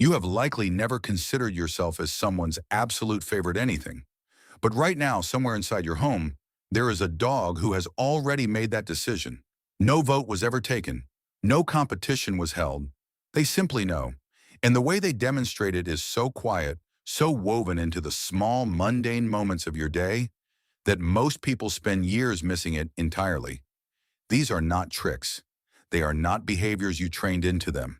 You have likely never considered yourself as someone's absolute favorite anything. But right now, somewhere inside your home, there is a dog who has already made that decision. No vote was ever taken. No competition was held. They simply know. And the way they demonstrate it is so quiet, so woven into the small, mundane moments of your day that most people spend years missing it entirely. These are not tricks. They are not behaviors you trained into them.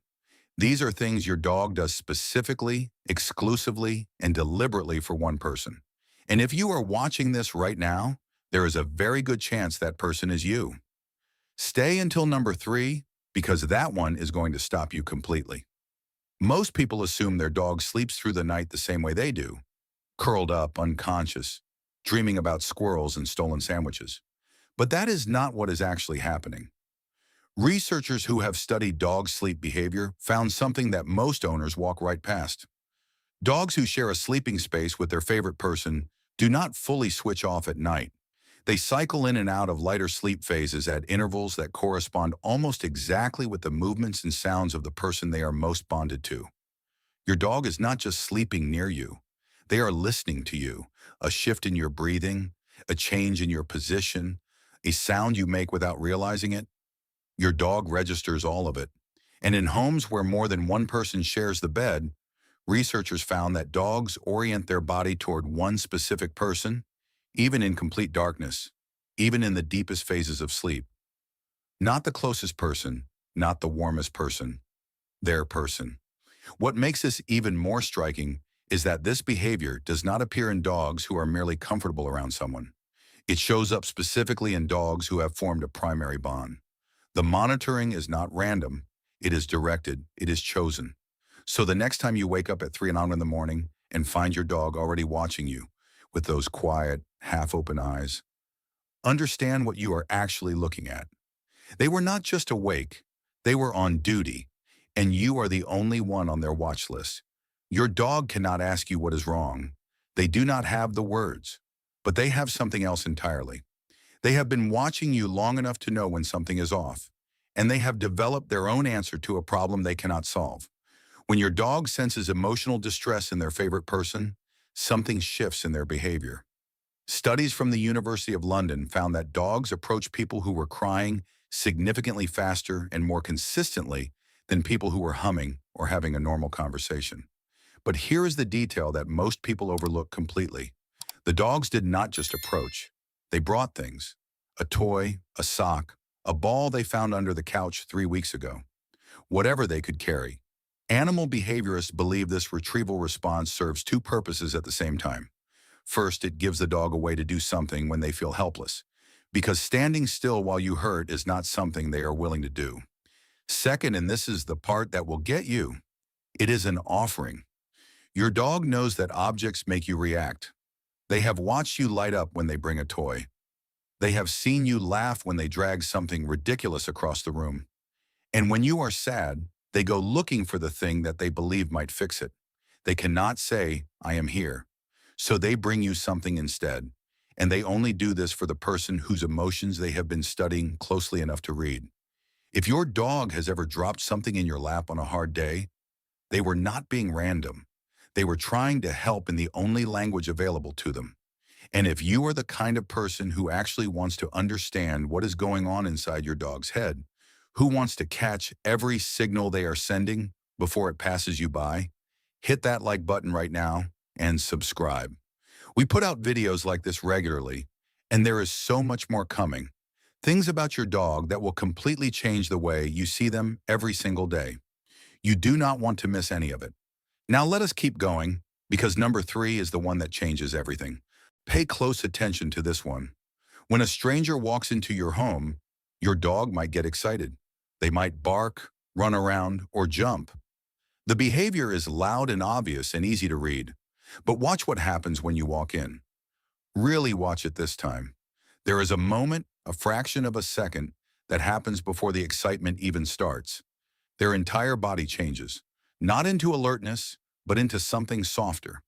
These are things your dog does specifically, exclusively, and deliberately for one person. And if you are watching this right now, there is a very good chance that person is you. Stay until number 3, because that one is going to stop you completely. Most people assume their dog sleeps through the night the same way they do, curled up, unconscious, dreaming about squirrels and stolen sandwiches. But that is not what is actually happening. Researchers who have studied dog sleep behavior found something that most owners walk right past. Dogs who share a sleeping space with their favorite person do not fully switch off at night. They cycle in and out of lighter sleep phases at intervals that correspond almost exactly with the movements and sounds of the person they are most bonded to. Your dog is not just sleeping near you. They are listening to you. A shift in your breathing, a change in your position, a sound you make without realizing it. Your dog registers all of it. And in homes where more than one person shares the bed, researchers found that dogs orient their body toward one specific person, even in complete darkness, even in the deepest phases of sleep. Not the closest person, not the warmest person, their person. What makes this even more striking is that this behavior does not appear in dogs who are merely comfortable around someone. It shows up specifically in dogs who have formed a primary bond. The monitoring is not random. It is directed. It is chosen. So the next time you wake up at 3 o'clock in the morning and find your dog already watching you with those quiet, half-open eyes, understand what you are actually looking at. They were not just awake. They were on duty, and you are the only one on their watch list. Your dog cannot ask you what is wrong. They do not have the words, but they have something else entirely. They have been watching you long enough to know when something is off, and they have developed their own answer to a problem they cannot solve. When your dog senses emotional distress in their favorite person, something shifts in their behavior. Studies from the University of London found that dogs approach people who were crying significantly faster and more consistently than people who were humming or having a normal conversation. But here is the detail that most people overlook completely. The dogs did not just approach. They brought things: a toy, a sock, a ball they found under the couch 3 weeks ago. Whatever they could carry. Animal behaviorists believe this retrieval response serves 2 purposes at the same time. First, it gives the dog a way to do something when they feel helpless, because standing still while you hurt is not something they are willing to do. Second, and this is the part that will get you, it is an offering. Your dog knows that objects make you react. They have watched you light up when they bring a toy. They have seen you laugh when they drag something ridiculous across the room. And when you are sad, they go looking for the thing that they believe might fix it. They cannot say, "I am here." So they bring you something instead. And they only do this for the person whose emotions they have been studying closely enough to read. If your dog has ever dropped something in your lap on a hard day, they were not being random. They were trying to help in the only language available to them. And if you are the kind of person who actually wants to understand what is going on inside your dog's head, who wants to catch every signal they are sending before it passes you by, hit that like button right now and subscribe. We put out videos like this regularly, and there is so much more coming. Things about your dog that will completely change the way you see them every single day. You do not want to miss any of it. Now let us keep going, because number 3 is the one that changes everything. Pay close attention to this one. When a stranger walks into your home, your dog might get excited. They might bark, run around, or jump. The behavior is loud and obvious and easy to read. But watch what happens when you walk in. Really watch it this time. There is a moment, a fraction of a second, that happens before the excitement even starts. Their entire body changes, not into alertness, but into something softer.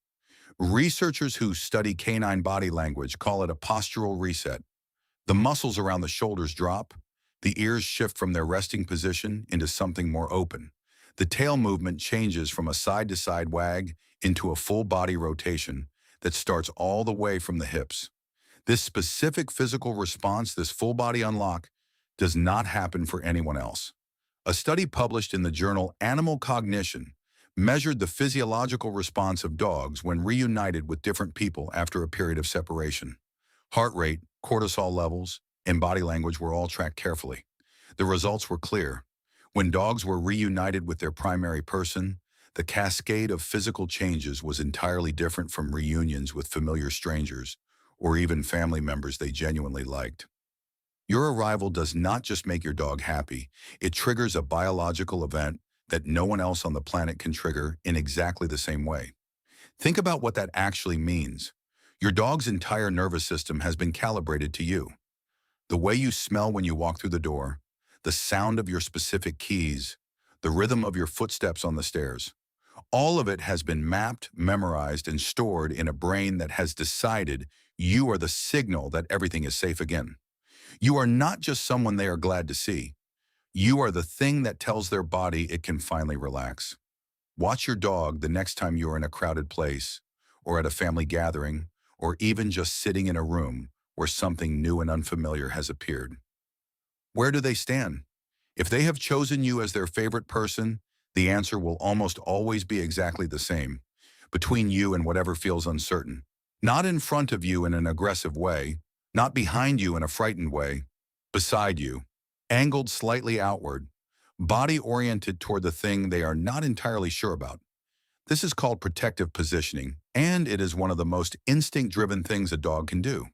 Researchers who study canine body language call it a postural reset. The muscles around the shoulders drop, the ears shift from their resting position into something more open. The tail movement changes from a side-to-side wag into a full body rotation that starts all the way from the hips. This specific physical response, this full body unlock, does not happen for anyone else. A study published in the journal Animal Cognition measured the physiological response of dogs when reunited with different people after a period of separation. Heart rate, cortisol levels, and body language were all tracked carefully. The results were clear. When dogs were reunited with their primary person, the cascade of physical changes was entirely different from reunions with familiar strangers or even family members they genuinely liked. Your arrival does not just make your dog happy, it triggers a biological event that no one else on the planet can trigger in exactly the same way. Think about what that actually means. Your dog's entire nervous system has been calibrated to you. The way you smell when you walk through the door, the sound of your specific keys, the rhythm of your footsteps on the stairs. All of it has been mapped, memorized, and stored in a brain that has decided you are the signal that everything is safe again. You are not just someone they are glad to see. You are the thing that tells their body it can finally relax. Watch your dog the next time you are in a crowded place, or at a family gathering, or even just sitting in a room where something new and unfamiliar has appeared. Where do they stand? If they have chosen you as their favorite person, the answer will almost always be exactly the same, between you and whatever feels uncertain. Not in front of you in an aggressive way, not behind you in a frightened way, beside you, angled slightly outward, body oriented toward the thing they are not entirely sure about. This is called protective positioning, and it is one of the most instinct-driven things a dog can do.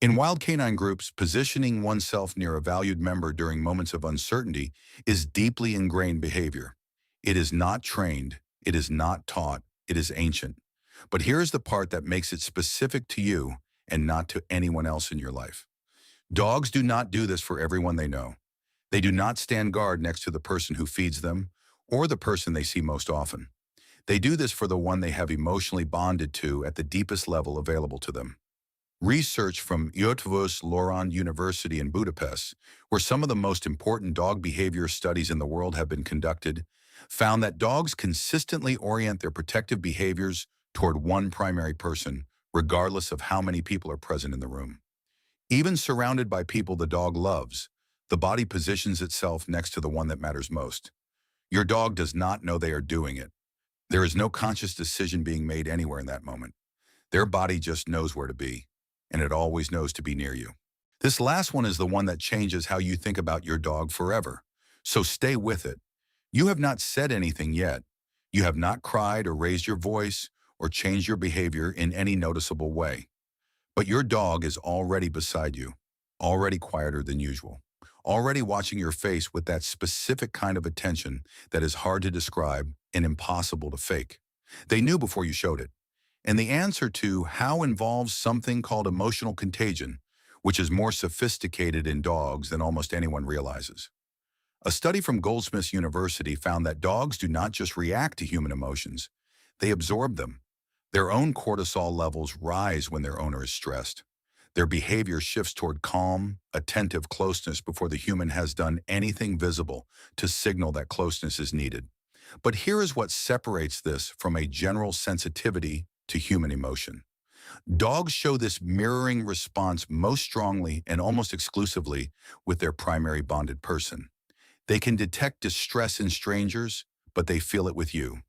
In wild canine groups, positioning oneself near a valued member during moments of uncertainty is deeply ingrained behavior. It is not trained, it is not taught, it is ancient. But here's the part that makes it specific to you and not to anyone else in your life. Dogs do not do this for everyone they know. They do not stand guard next to the person who feeds them or the person they see most often. They do this for the one they have emotionally bonded to at the deepest level available to them. Research from Eötvös Loránd University in Budapest, where some of the most important dog behavior studies in the world have been conducted, found that dogs consistently orient their protective behaviors toward one primary person, regardless of how many people are present in the room. Even surrounded by people the dog loves, the body positions itself next to the one that matters most. Your dog does not know they are doing it. There is no conscious decision being made anywhere in that moment. Their body just knows where to be, and it always knows to be near you. This last one is the one that changes how you think about your dog forever. So stay with it. You have not said anything yet. You have not cried or raised your voice or changed your behavior in any noticeable way. But your dog is already beside you, already quieter than usual, already watching your face with that specific kind of attention that is hard to describe and impossible to fake. They knew before you showed it. And the answer to how involves something called emotional contagion, which is more sophisticated in dogs than almost anyone realizes. A study from Goldsmiths University found that dogs do not just react to human emotions, they absorb them. Their own cortisol levels rise when their owner is stressed. Their behavior shifts toward calm, attentive closeness before the human has done anything visible to signal that closeness is needed. But here is what separates this from a general sensitivity to human emotion. Dogs show this mirroring response most strongly and almost exclusively with their primary bonded person. They can detect distress in strangers, but they feel it with you.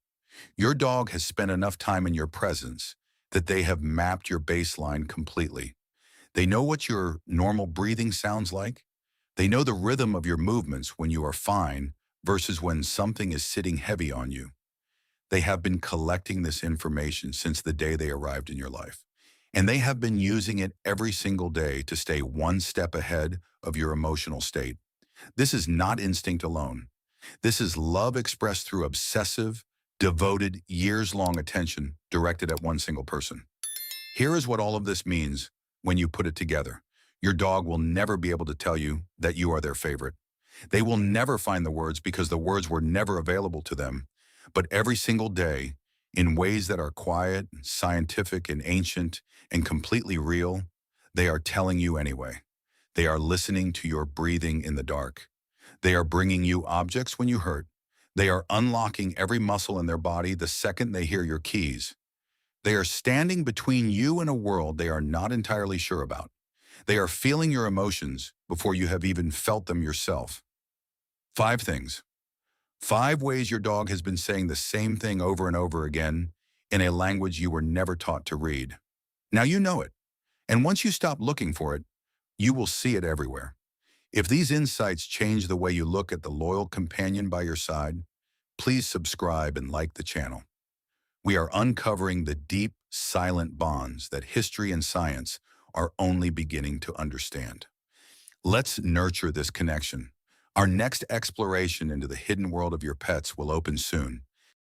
Your dog has spent enough time in your presence that they have mapped your baseline completely. They know what your normal breathing sounds like. They know the rhythm of your movements when you are fine versus when something is sitting heavy on you. They have been collecting this information since the day they arrived in your life. And they have been using it every single day to stay one step ahead of your emotional state. This is not instinct alone. This is love expressed through obsessive, devoted, years-long attention directed at one single person. Here is what all of this means when you put it together. Your dog will never be able to tell you that you are their favorite. They will never find the words because the words were never available to them. But every single day, in ways that are quiet, scientific, and ancient, and completely real, they are telling you anyway. They are listening to your breathing in the dark. They are bringing you objects when you hurt. They are unlocking every muscle in their body the second they hear your keys. They are standing between you and a world they are not entirely sure about. They are feeling your emotions before you have even felt them yourself. 5 things. 5 ways your dog has been saying the same thing over and over again in a language you were never taught to read. Now you know it, and once you stop looking for it, you will see it everywhere. If these insights change the way you look at the loyal companion by your side, please subscribe and like the channel. We are uncovering the deep, silent bonds that history and science are only beginning to understand. Let's nurture this connection. Our next exploration into the hidden world of your pets will open soon,